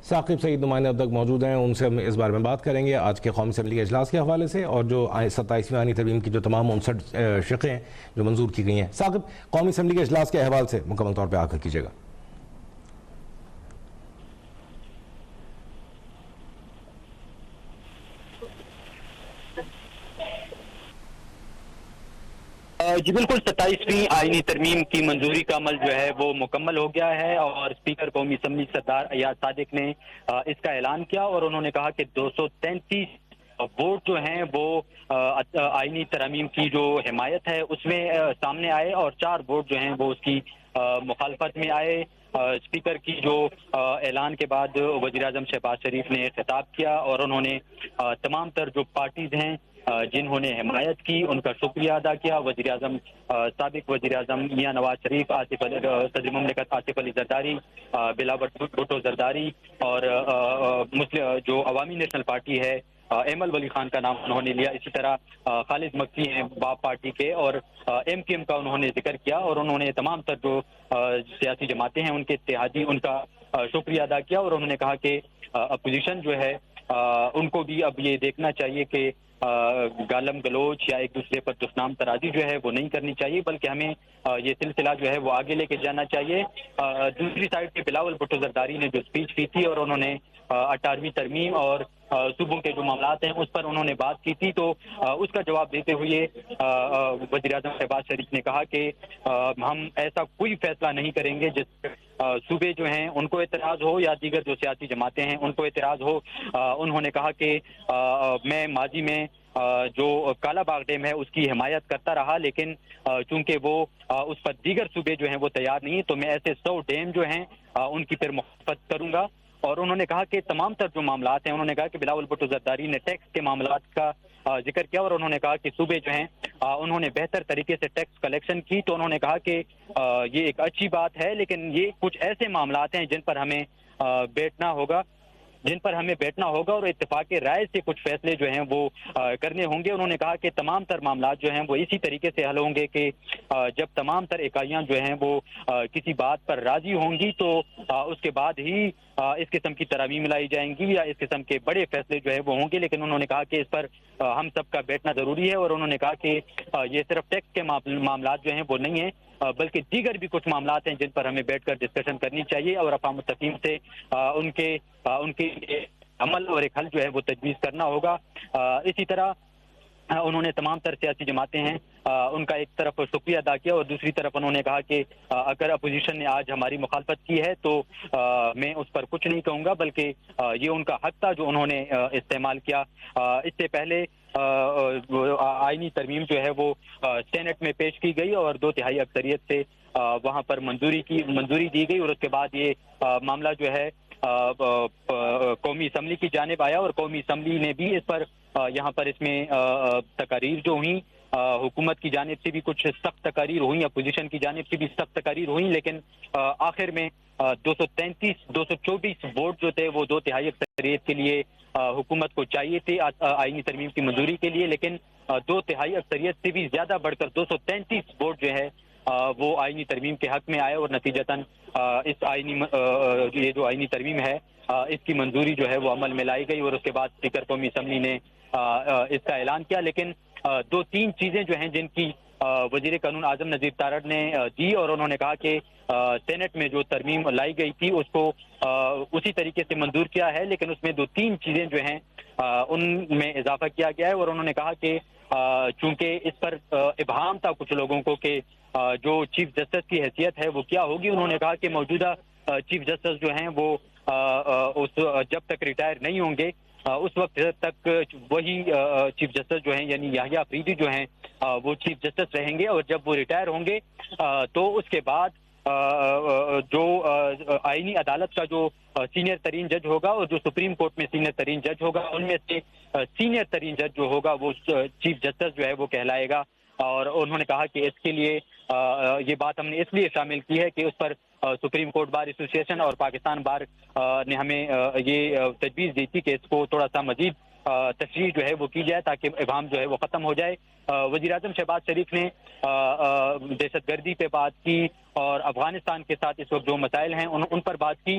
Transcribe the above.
ثاقب سعید نمائندہ اب تک موجود ہیں، ان سے ہم اس بارے میں بات کریں گے آج کے قومی اسمبلی کے اجلاس کے حوالے سے اور جو 27ویں آئینی ترمیم کی جو تمام 59 شقیں ہیں جو منظور کی گئی ہیں۔ ثاقب، قومی اسمبلی کے اجلاس کے احوال سے مکمل طور پہ آگاہ کیجیے گا۔ جی بالکل، 27ویں آئینی ترمیم کی منظوری کا عمل جو ہے وہ مکمل ہو گیا ہے اور اسپیکر قومی اسمبلی سردار ایاز صادق نے اس کا اعلان کیا اور انہوں نے کہا کہ 233 ووٹ جو ہیں وہ آئینی ترامیم کی جو حمایت ہے اس میں سامنے آئے اور 4 ووٹ جو ہیں وہ اس کی مخالفت میں آئے۔ اسپیکر کی جو اعلان کے بعد وزیر اعظم شہباز شریف نے خطاب کیا اور انہوں نے تمام تر جو پارٹیز ہیں جنہوں نے حمایت کی ان کا شکریہ ادا کیا۔ وزیر اعظم سابق وزیر اعظم میاں نواز شریف، صدر مملکت آصف علی زرداری، بلاول بھٹو زرداری اور جو عوامی نیشنل پارٹی ہے ایمل ولی خان کا نام انہوں نے لیا۔ اسی طرح خالد مکی ہیں باب پارٹی کے اور ایم کیو ایم کا انہوں نے ذکر کیا اور انہوں نے تمام تر جو سیاسی جماعتیں ہیں ان کے اتحادی ان کا شکریہ ادا کیا اور انہوں نے کہا کہ اپوزیشن جو ہے ان کو بھی اب یہ دیکھنا چاہیے کہ گالم گلوچ یا ایک دوسرے پر دشنام ترازی جو ہے وہ نہیں کرنی چاہیے، بلکہ ہمیں یہ سلسلہ جو ہے وہ آگے لے کے جانا چاہیے۔ دوسری سائڈ پہ بلاول بھٹو زرداری نے جو اسپیچ کی تھی اور انہوں نے 18ویں ترمیم اور صوبوں کے جو معاملات ہیں اس پر انہوں نے بات کی تھی، تو اس کا جواب دیتے ہوئے وزیر اعظم شہباز شریف نے کہا کہ ہم ایسا کوئی فیصلہ نہیں کریں گے جس صوبے جو ہیں ان کو اعتراض ہو یا دیگر جو سیاسی جماعتیں ہیں ان کو اعتراض ہو۔ انہوں نے کہا کہ میں ماضی میں جو کالا باغ ڈیم ہے اس کی حمایت کرتا رہا، لیکن چونکہ وہ اس پر دیگر صوبے جو ہیں وہ تیار نہیں، تو میں ایسے 100 ڈیم جو ہیں ان کی پھر مخالفت کروں گا۔ اور انہوں نے کہا کہ تمام تر جو معاملات ہیں، انہوں نے کہا کہ بلاول بھٹو زرداری نے ٹیکس کے معاملات کا ذکر کیا اور انہوں نے کہا کہ صوبے جو ہیں انہوں نے بہتر طریقے سے ٹیکس کلیکشن کی، تو انہوں نے کہا کہ یہ ایک اچھی بات ہے، لیکن یہ کچھ ایسے معاملات ہیں جن پر ہمیں بیٹھنا ہوگا اور اتفاق رائے سے کچھ فیصلے جو ہیں وہ کرنے ہوں گے۔ انہوں نے کہا کہ تمام تر معاملات جو ہیں وہ اسی طریقے سے حل ہوں گے کہ جب تمام تر اکائیاں جو ہیں وہ کسی بات پر راضی ہوں گی تو اس کے بعد ہی اس قسم کی ترامیم لائی جائیں گی یا اس قسم کے بڑے فیصلے جو ہے وہ ہوں گے، لیکن انہوں نے کہا کہ اس پر ہم سب کا بیٹھنا ضروری ہے اور انہوں نے کہا کہ یہ صرف ٹیکس کے معاملات جو ہیں وہ نہیں ہیں بلکہ دیگر بھی کچھ معاملات ہیں جن پر ہمیں بیٹھ کر ڈسکشن کرنی چاہیے اور افہام التفہیم سے ان کے عمل اور ایک حل جو ہے وہ تجویز کرنا ہوگا۔ اسی طرح انہوں نے تمام تر سیاسی جماعتیں ہیں ان کا ایک طرف شکریہ ادا کیا اور دوسری طرف انہوں نے کہا کہ اگر اپوزیشن نے آج ہماری مخالفت کی ہے تو میں اس پر کچھ نہیں کہوں گا، بلکہ یہ ان کا حق تھا جو انہوں نے استعمال کیا۔ اس سے پہلے آئینی ترمیم جو ہے وہ سینٹ میں پیش کی گئی اور 2/3 اکثریت سے وہاں پر منظوری دی گئی اور اس کے بعد یہ معاملہ جو ہے قومی اسمبلی کی جانب آیا اور قومی اسمبلی نے بھی اس پر یہاں پر اس میں تقاریر جو ہوئیں، حکومت کی جانب سے بھی کچھ سخت تقاریر ہوئیں، اپوزیشن کی جانب سے بھی سخت تقاریر ہوئیں، لیکن آخر میں 224 ووٹ جو تھے وہ 2/3 اکثریت کے لیے حکومت کو چاہیے تھے آئینی ترمیم کی منظوری کے لیے، لیکن 2/3 اکثریت سے بھی زیادہ بڑھ کر 233 ووٹ جو ہے وہ آئینی ترمیم کے حق میں آئے اور نتیجتاً یہ جو آئینی ترمیم ہے اس کی منظوری جو ہے وہ عمل میں لائی گئی اور اس کے بعد اسپیکر قومی اسمبلی نے اس کا اعلان کیا۔ لیکن 2-3 چیزیں جو ہیں جن کی وزیر قانون اعظم نذیر تارڑ نے دی اور انہوں نے کہا کہ سینٹ میں جو ترمیم لائی گئی تھی اس کو اسی طریقے سے منظور کیا ہے، لیکن اس میں 2-3 چیزیں جو ہیں ان میں اضافہ کیا گیا ہے اور انہوں نے کہا کہ چونکہ اس پر ابہام تھا کچھ لوگوں کو کہ جو چیف جسٹس کی حیثیت ہے وہ کیا ہوگی، انہوں نے کہا کہ موجودہ چیف جسٹس جو ہیں وہ جب تک ریٹائر نہیں ہوں گے اس وقت تک وہی چیف جسٹس جو ہیں یعنی یحییٰ افریدی جو ہیں وہ چیف جسٹس رہیں گے اور جب وہ ریٹائر ہوں گے تو اس کے بعد جو آئینی عدالت کا جو سینئر ترین جج ہوگا اور جو سپریم کورٹ میں سینئر ترین جج ہوگا ان میں سے سینئر ترین جج جو ہوگا وہ چیف جسٹس جو ہے وہ کہلائے گا۔ اور انہوں نے کہا کہ اس کے لیے یہ بات ہم نے اس لیے شامل کی ہے کہ اس پر سپریم کورٹ بار ایسوسیشن اور پاکستان بار نے ہمیں یہ تجویز دی تھی کہ اس کو تھوڑا سا مزید تشریح جو ہے وہ کی جائے تاکہ ابہام جو ہے وہ ختم ہو جائے۔ وزیر اعظم شہباز شریف نے دہشت گردی پہ بات کی اور افغانستان کے ساتھ اس وقت جو مسائل ہیں ان پر بات کی